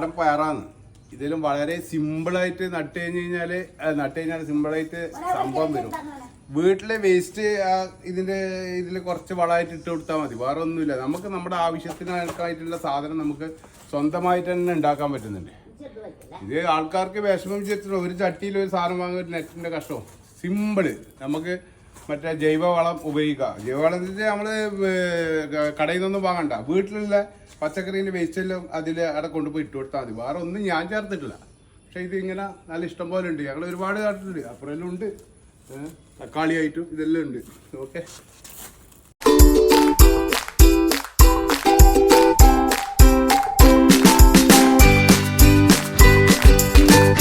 നാടൻ പയറാണ്. ഇതിലും വളരെ സിമ്പിളായിട്ട് നട്ട് കഴിഞ്ഞാൽ സിമ്പിളായിട്ട് സംഭവം വരും. വീട്ടിലെ വേസ്റ്റ് ഇതിൽ കുറച്ച് വളമായിട്ട് ഇട്ട് കൊടുത്താൽ മതി, വേറെ ഒന്നുമില്ല. നമുക്ക് നമ്മുടെ ആവശ്യത്തിനായിട്ടുള്ള സാധനം നമുക്ക് സ്വന്തമായിട്ട് തന്നെ ഉണ്ടാക്കാൻ പറ്റുന്നുണ്ട്. ഇത് ആൾക്കാർക്ക് വിഷമം വെച്ചിട്ട് ഒരു ചട്ടിയിൽ ഒരു സാധനം വാങ്ങുക, നെറ്റിൻ്റെ കഷ്ടവും. സിമ്പിള്. നമുക്ക് മറ്റേ ജൈവവളം ഉപയോഗിക്കാം. ജൈവവളം എന്ന് വെച്ചാൽ നമ്മൾ കടയിൽ നിന്നൊന്നും വാങ്ങണ്ട, വീട്ടിലുള്ള പച്ചക്കറീൻ്റെ വേസ്റ്റെല്ലാം അവിടെ കൊണ്ടുപോയി ഇട്ട് കൊടുത്താൽ മതി. വേറെ ഒന്നും ഞാൻ ചേർത്തിട്ടില്ല. പക്ഷെ ഇത് ഇങ്ങനെ നല്ല ഇഷ്ടം പോലെ ഉണ്ട്. ഞങ്ങൾ ഒരുപാട് കാട്ടിട്ടുണ്ട്, അപ്പുറമെല്ലാം ഉണ്ട്, തക്കാളിയായിട്ടും ഇതെല്ലാം ഉണ്ട്. ഓക്കെ.